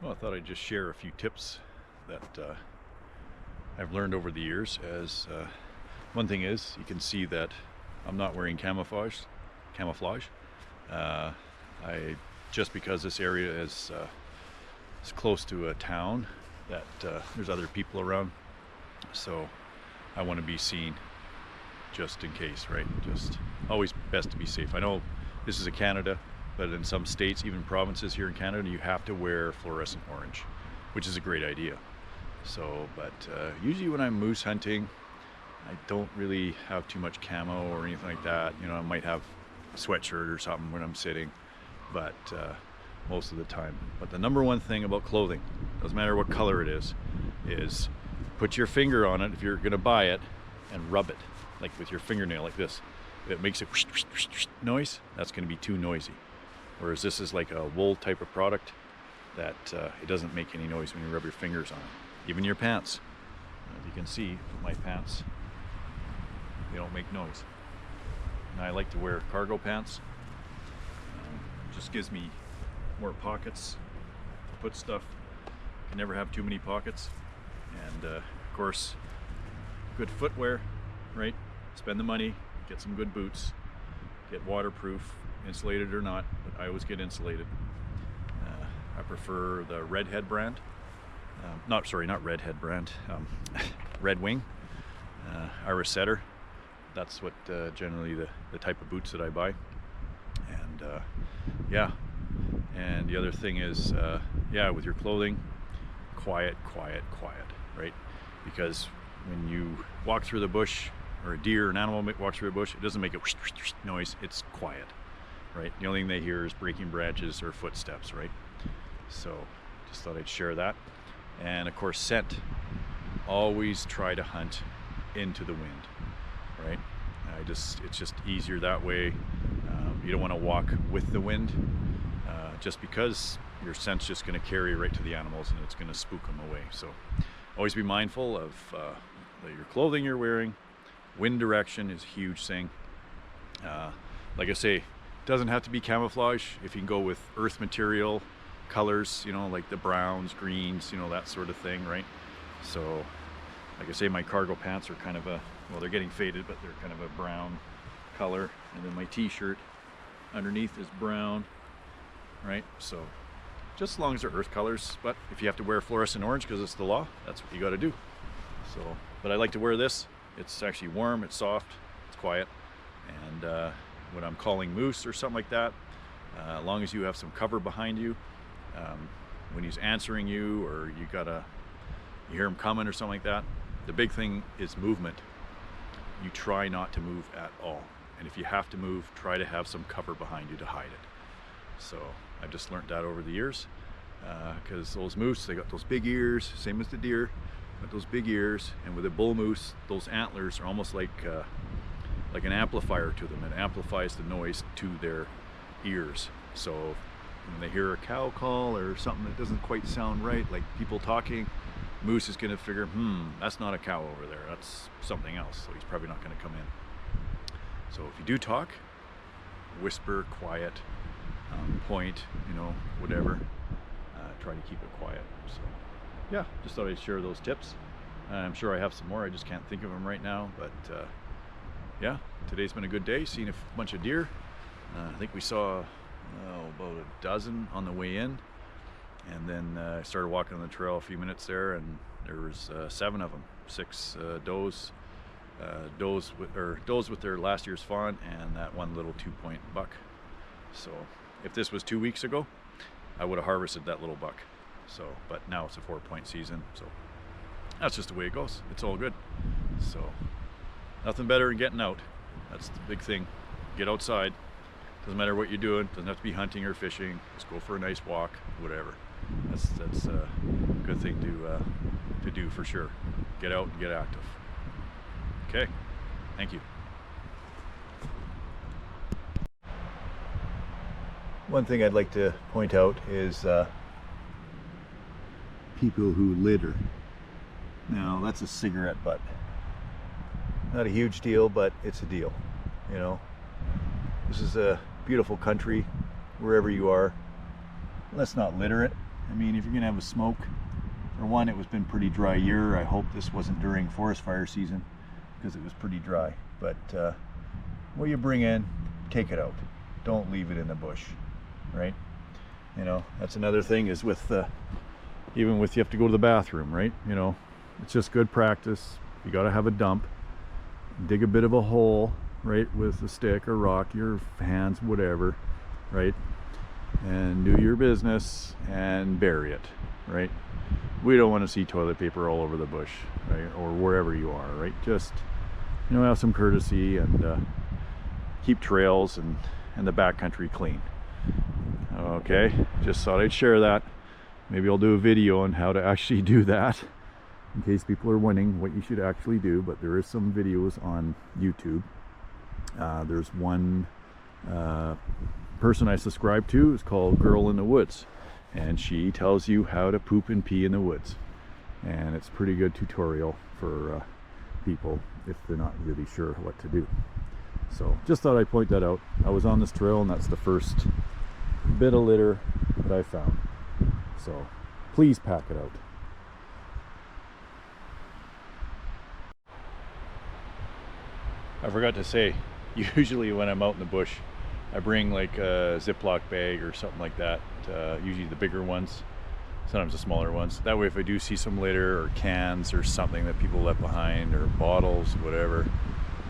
Well, I thought I'd just share a few tips that I've learned over the years. As one thing is, you can see that I'm not wearing camouflage. Uh, I just because this area is close to a town that there's other people around, so I want to be seen just in case, right? Just always best to be safe. I know this is a Canada, but in some states, even provinces here in Canada, you have to wear fluorescent orange, which is a great idea. So, but usually when I'm moose hunting, I don't really have too much camo or anything like that. You know, I might have a sweatshirt or something when I'm sitting, but most of the time. But the number one thing about clothing, doesn't matter what color it is put your finger on it if you're gonna buy it and rub it, like with your fingernail like this. If it makes a whoosh, whoosh, whoosh, whoosh noise, that's gonna be too noisy. Whereas this is like a wool type of product that it doesn't make any noise when you rub your fingers on it. Even your pants, as you can see from my pants, they don't make noise. And I like to wear cargo pants. Just gives me more pockets to put stuff. You can never have too many pockets. And of course, good footwear, right? Spend the money, get some good boots, get waterproof, insulated or not, but I always get insulated. I prefer the Redhead brand. Not Redhead brand, Red Wing, Irish Setter. That's what generally the type of boots that I buy. And yeah, and the other thing is, yeah, with your clothing, quiet, right? Because when you walk through the bush, or a deer, an animal walks through a bush, it doesn't make a whoosh, whoosh, whoosh noise, it's quiet, right? The only thing they hear is breaking branches or footsteps, right? So just thought I'd share that. And of course, scent. Always try to hunt into the wind, right? It's just easier that way. You don't want to walk with the wind, just because your scent's just going to carry right to the animals and it's going to spook them away. So always be mindful of your clothing you're wearing. Wind direction is a huge thing. Like I say, it doesn't have to be camouflage. If you can go with earth material colors, you know, like the browns, greens, you know, that sort of thing, right? So like I say, my cargo pants are kind of well, they're getting faded, but they're kind of a brown color. And then my t-shirt underneath is brown, right? So just as long as they're earth colors. But if you have to wear fluorescent orange because it's the law, that's what you got to do. So, but I like to wear this. It's actually warm, it's soft, it's quiet. And when I'm calling moose or something like that, as long as you have some cover behind you, when he's answering you, or you hear him coming or something like that, the big thing is movement. You try not to move at all. And if you have to move, try to have some cover behind you to hide it. So I've just learned that over the years, because those moose, they got those big ears, same as the deer, got those big ears, and with a bull moose, those antlers are almost like an amplifier to them. It amplifies the noise to their ears. So when they hear a cow call or something that doesn't quite sound right, like people talking, moose is going to figure, that's not a cow over there, that's something else, so he's probably not going to come in. So if you do talk, whisper, quiet, point, you know, whatever, try to keep it quiet. So yeah, just thought I'd share those tips. I'm sure I have some more, I just can't think of them right now, but yeah, today's been a good day, seeing a bunch of deer. I think we saw about a dozen on the way in, and then I started walking on the trail a few minutes there, and there was 7 of them, 6 does with their last year's fawn, and that one little 2-point buck. So if this was 2 weeks ago, I would have harvested that little buck. So, but now it's a 4-point season, so that's just the way it goes. It's all good. So nothing better than getting out. That's the big thing. Get outside. Doesn't matter what you're doing. Doesn't have to be hunting or fishing. Just go for a nice walk, whatever. That's a good thing to do for sure. Get out and get active. Okay, thank you. One thing I'd like to point out is people who litter. Now that's a cigarette butt. Not a huge deal, but it's a deal, you know. This is a beautiful country, wherever you are. Let's not litter it. I mean, if you're gonna have a smoke, for one, it was been pretty dry year. I hope this wasn't during forest fire season because it was pretty dry. But what you bring in, take it out. Don't leave it in the bush, right? You know, that's another thing is with even with you have to go to the bathroom, right? You know, it's just good practice. You got to have a dump. Dig a bit of a hole, right, with a stick or rock, your hands, whatever, right? And do your business and bury it, right? We don't want to see toilet paper all over the bush, right, or wherever you are, right? Just, you know, have some courtesy and keep trails and the backcountry clean. Okay, just thought I'd share that. Maybe I'll do a video on how to actually do that, in case people are wondering what you should actually do. But there is some videos on YouTube. There's one person I subscribe to, is called Girl in the Woods, and she tells you how to poop and pee in the woods, and it's a pretty good tutorial for people if they're not really sure what to do. So just thought I'd point that out. I was on this trail and that's the first bit of litter that I found, so please pack it out. I forgot to say, usually when I'm out in the bush, I bring like a Ziploc bag or something like that, usually the bigger ones, sometimes the smaller ones. That way if I do see some litter or cans or something that people left behind, or bottles, whatever,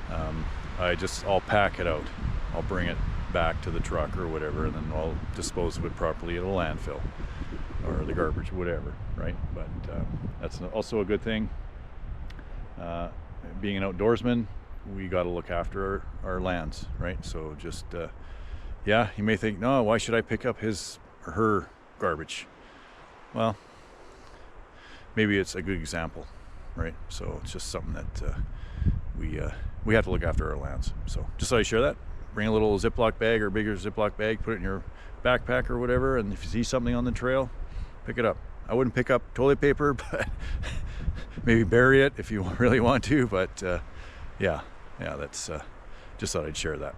I'll pack it out. I'll bring it back to the truck or whatever, and then I'll dispose of it properly at a landfill or the garbage, whatever, right? But that's also a good thing. Being an outdoorsman, we got to look after our lands, right? So just yeah, you may think, no, why should I pick up his or her garbage? Well, maybe it's a good example, right? So it's just something that we have to look after our lands. So just thought I'd share that. Bring a little Ziploc bag or bigger Ziploc bag, put it in your backpack or whatever, and if you see something on the trail, pick it up. I wouldn't pick up toilet paper, but maybe bury it if you really want to. But yeah, that's just thought I'd share that.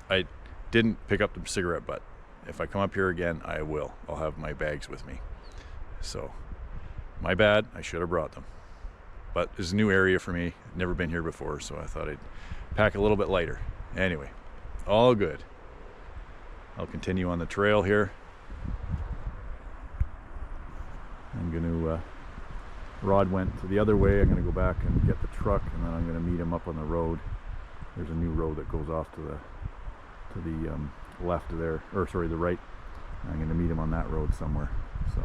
I didn't pick up the cigarette butt. If I come up here again, I will. I'll have my bags with me. So my bad, I should have brought them. But it's a new area for me. Never been here before, so I thought I'd pack a little bit lighter. Anyway, all good. I'll continue on the trail here. I'm going to, Rod went to the other way. I'm going to go back and get the truck, and then I'm going to meet him up on the road. There's a new road that goes off to the left of there, or sorry, the right. I'm going to meet him on that road somewhere. So